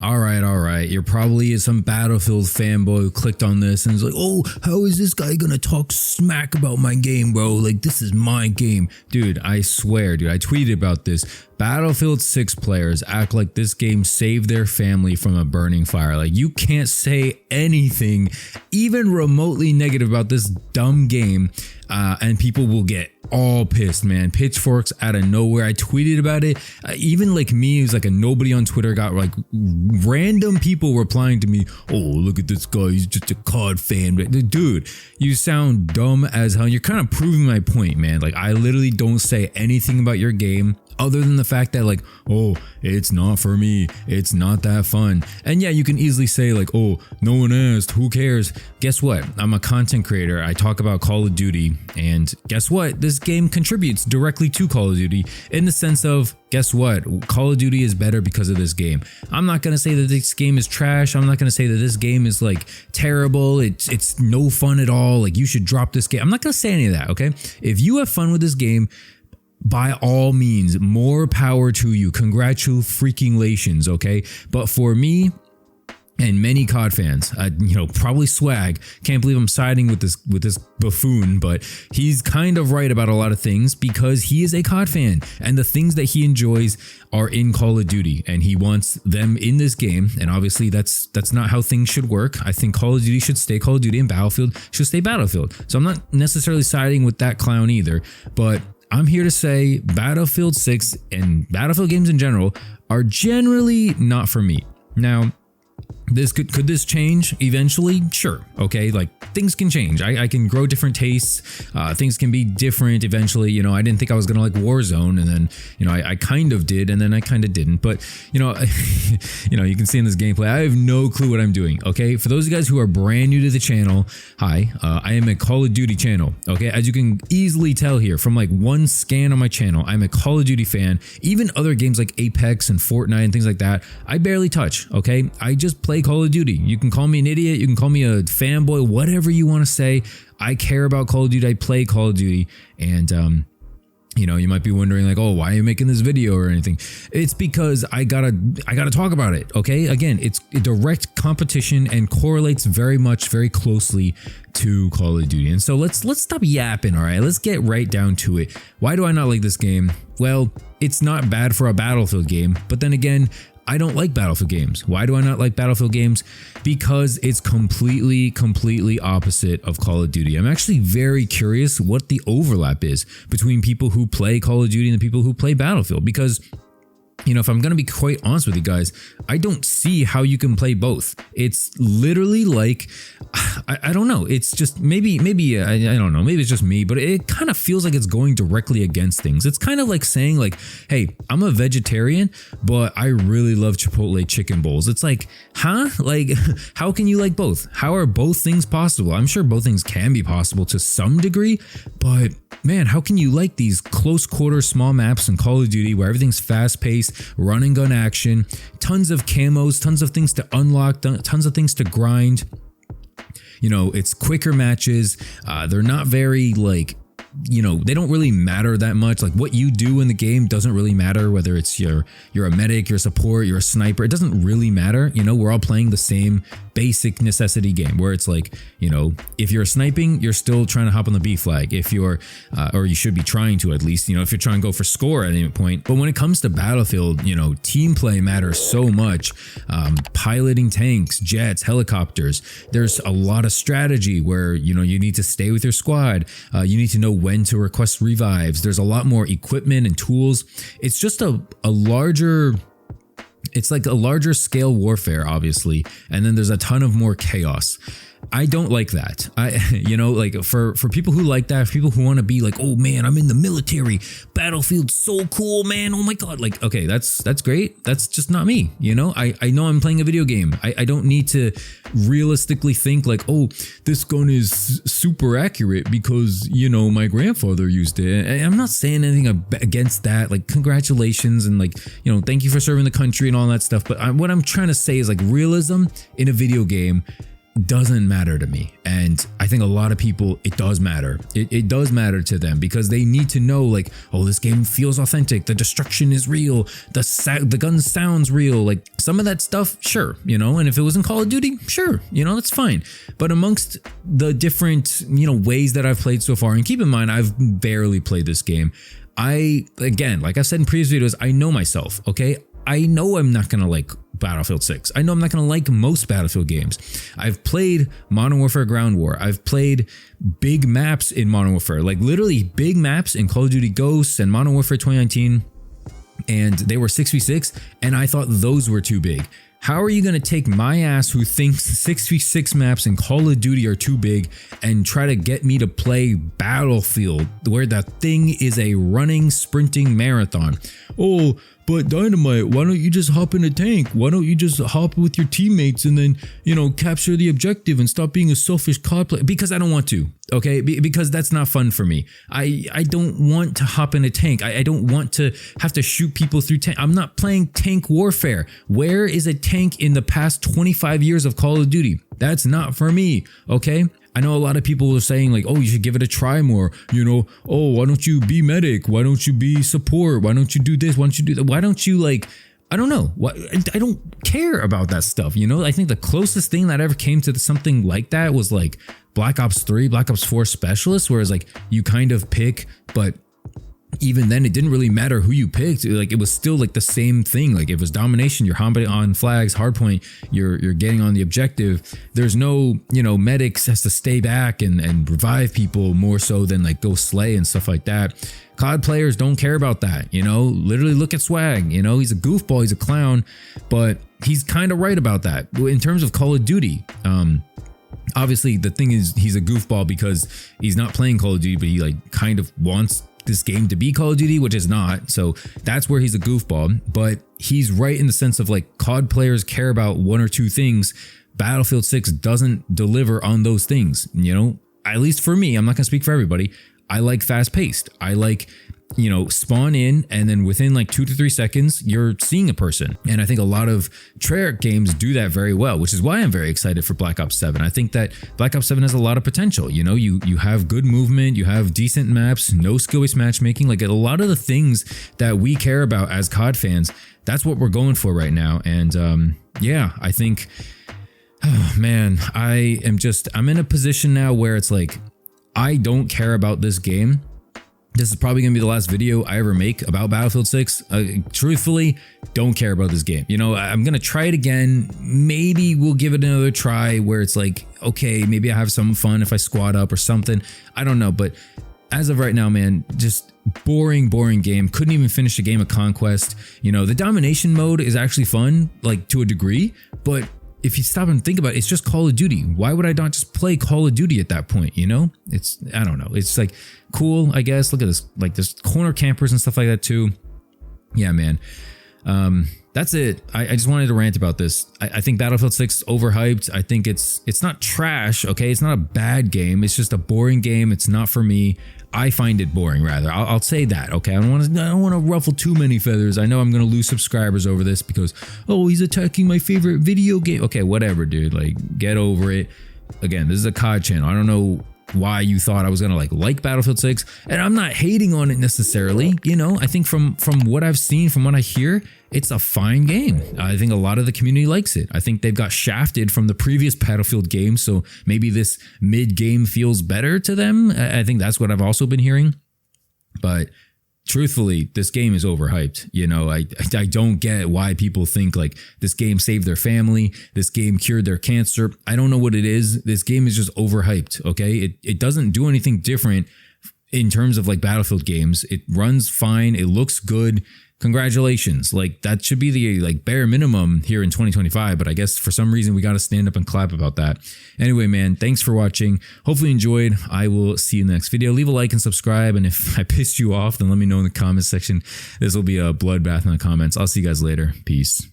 All right. You're probably some Battlefield fanboy who clicked on this and is like, oh, how is this guy gonna talk smack about my game, bro? Like, this is my game. Dude, I swear, dude, I tweeted about this. Battlefield 6 players act like this game saved their family from a burning fire. Like, you can't say anything even remotely negative about this dumb game and people will get all pissed, man. Pitchforks out of nowhere. I tweeted about it. Even like me, who's like a nobody on Twitter, got like random people replying to me, oh, look at this guy, he's just a COD fan. Dude, you sound dumb as hell. You're kind of proving my point, man. Like, I literally don't say anything about your game other than the fact that, like, oh, it's not for me, it's not that fun. And yeah, you can easily say like, oh, no one asked, who cares? Guess what? I'm a content creator. I talk about Call of Duty, and guess what? This game contributes directly to Call of Duty in the sense of, guess what? Call of Duty is better because of this game. I'm not gonna say that this game is trash. I'm not gonna say that this game is like terrible. It's no fun at all. Like, you should drop this game. I'm not gonna say any of that, okay? If you have fun with this game, by all means, more power to you. Congratulations, okay? But for me and many COD fans, probably Swag, can't believe I'm siding with this buffoon, but he's kind of right about a lot of things because he is a COD fan and the things that he enjoys are in Call of Duty and he wants them in this game. And obviously that's not how things should work. I think Call of Duty should stay Call of Duty and Battlefield should stay Battlefield. So I'm not necessarily siding with that clown either, but I'm here to say Battlefield 6 and Battlefield games in general are generally not for me. Now, could this change eventually? Sure. Okay. Like, things can change. I can grow different tastes. Things can be different eventually. You know, I didn't think I was going to like Warzone, and then, I kind of did, and then I kind of didn't. But, you can see in this gameplay, I have no clue what I'm doing. Okay. For those of you guys who are brand new to the channel, hi, I am a Call of Duty channel. Okay. As you can easily tell here from like one scan on my channel, I'm a Call of Duty fan. Even other games like Apex and Fortnite and things like that, I barely touch. Okay. I just play Call of Duty. You can call me an idiot, you can call me a fanboy, whatever you want to say. I care about Call of Duty, I play Call of Duty, and you might be wondering like, oh, why are you making this video or anything? It's because I gotta talk about it, okay? Again, it's a direct competition and correlates very closely to Call of Duty. And so let's stop yapping, all right? Let's get right down to it. Why do I not like this game? Well, it's not bad for a Battlefield game, but then again, I don't like Battlefield games. Why do I not like Battlefield games? Because it's completely opposite of Call of Duty. I'm actually very curious what the overlap is between people who play Call of Duty and the people who play Battlefield, because if I'm going to be quite honest with you guys, I don't see how you can play both. It's literally like, I don't know. It's just maybe I don't know. Maybe it's just me, but it kind of feels like it's going directly against things. It's kind of like saying like, hey, I'm a vegetarian, but I really love Chipotle chicken bowls. It's like, huh? Like, how can you like both? How are both things possible? I'm sure both things can be possible to some degree, but man, how can you like these close quarter small maps in Call of Duty where everything's fast paced, run and gun action, tons of camos, tons of things to unlock, tons of things to grind. It's quicker matches. They're not very like, they don't really matter that much. Like, what you do in the game doesn't really matter, whether it's you're a medic, you're a support, you're a sniper. It doesn't really matter. We're all playing the same basic necessity game where it's like, if you're sniping, you're still trying to hop on the B flag. If you're, or you should be trying to at least, if you're trying to go for score at any point. But when it comes to Battlefield, team play matters so much. Piloting tanks, jets, helicopters. There's a lot of strategy where, you need to stay with your squad. You need to know when to request revives. There's a lot more equipment and tools. It's just a larger, it's like a larger scale warfare, obviously, and then there's a ton of more chaos. I don't like that. Like for people who like that, for people who want to be like, oh man, I'm in the military, Battlefield's so cool, man, oh my god, like, okay, that's great. That's just not me. I know I'm playing a video game. I don't need to realistically think like, oh, this gun is super accurate because my grandfather used it. I'm not saying anything against that. Like, congratulations and like, thank you for serving the country and all that stuff. But what I'm trying to say is like, realism in a video game doesn't matter to me. And I think a lot of people, it does matter. It does matter to them because they need to know like, oh, this game feels authentic. The destruction is real. The gun sounds real. Like some of that stuff, sure, you know, and if it was in Call of Duty, sure, you know, that's fine. But amongst the different, you know, ways that I've played so far, and keep in mind, I've barely played this game. Again, like I've said in previous videos, I know myself, okay? I know I'm not going to like Battlefield 6. I know I'm not going to like most Battlefield games. I've played Modern Warfare Ground War. I've played big maps in Modern Warfare, like literally big maps in Call of Duty Ghosts and Modern Warfare 2019. And they were 6v6 and I thought those were too big. How are you going to take my ass who thinks 6v6 maps in Call of Duty are too big and try to get me to play Battlefield where that thing is a running, sprinting marathon? Oh, but Dynamite, why don't you just hop in a tank? Why don't you just hop with your teammates and then, you know, capture the objective and stop being a selfish COD player? Because I don't want to, okay? Because that's not fun for me. I don't want to hop in a tank. I don't want to have to shoot people through tank. I'm not playing tank warfare. Where is a tank in the past 25 years of Call of Duty? That's not for me, okay? I know a lot of people are saying like, oh, you should give it a try more, you know, oh, why don't you be medic? Why don't you be support? Why don't you do this? Why don't you do that? Why don't you like, I don't know. I don't care about that stuff, you know? I think the closest thing that ever came to something like that was like Black Ops 3, Black Ops 4 Specialist, whereas like you kind of pick, but even then it didn't really matter who you picked. Like it was still like the same thing. Like it was domination, you're hopping on flags, hardpoint, you're getting on the objective. There's no, you know, medics has to stay back and revive people more so than like go slay and stuff like that. COD players don't care about that, you know. Literally look at Swag, you know, he's a goofball, he's a clown, but he's kind of right about that. In terms of Call of Duty, obviously the thing is he's a goofball because he's not playing Call of Duty, but he like kind of wants this game to be Call of Duty, which is not. So that's where he's a goofball, but he's right in the sense of like COD players care about one or two things. Battlefield 6 doesn't deliver on those things, you know, at least for me. I'm not gonna speak for everybody. I like fast paced. I like, you know, spawn in and then within like 2 to 3 seconds, you're seeing a person. And I think a lot of Treyarch games do that very well, which is why I'm very excited for Black Ops 7. I think that Black Ops 7 has a lot of potential. You know, you have good movement, you have decent maps, no skill-based matchmaking, like a lot of the things that we care about as COD fans, that's what we're going for right now. And yeah, I think, oh man, I'm in a position now where it's like, I don't care about this game. This is probably going to be the last video I ever make about Battlefield 6. Truthfully, don't care about this game. You know, I'm going to try it again. Maybe we'll give it another try where it's like, okay, maybe I have some fun if I squad up or something. I don't know. But as of right now, man, just boring game. Couldn't even finish a game of Conquest. You know, the domination mode is actually fun, like to a degree, but if you stop and think about it, it's just Call of Duty. Why would I not just play Call of Duty at that point? You know, I don't know. It's like cool, I guess. Look at this, like there's corner campers and stuff like that too. Yeah, man. That's it. I just wanted to rant about this. I think Battlefield 6 is overhyped. I think it's not trash. Okay, it's not a bad game. It's just a boring game. It's not for me. I find it boring, rather. I'll say that. Okay, I don't want to ruffle too many feathers. I know I'm gonna lose subscribers over this because, oh, he's attacking my favorite video game. Okay, whatever, dude. Like, get over it. Again, this is a COD channel. I don't know why you thought I was gonna like Battlefield 6, and I'm not hating on it necessarily. You know, I think from what I've seen, from what I hear, it's a fine game. I think a lot of the community likes it. I think they've got shafted from the previous Battlefield games, so maybe this mid game feels better to them. I think that's what I've also been hearing. But truthfully, this game is overhyped. You know, I don't get why people think like this game saved their family, this game cured their cancer. I don't know what it is. This game is just overhyped, okay? It doesn't do anything different in terms of like Battlefield games. It runs fine, it looks good. Congratulations. Like that should be the like bare minimum here in 2025, but I guess for some reason we got to stand up and clap about that. Anyway, man, thanks for watching. Hopefully you enjoyed. I will see you in the next video. Leave a like and subscribe, and if I pissed you off, then let me know in the comments section. This will be a bloodbath in the comments. I'll see you guys later. Peace.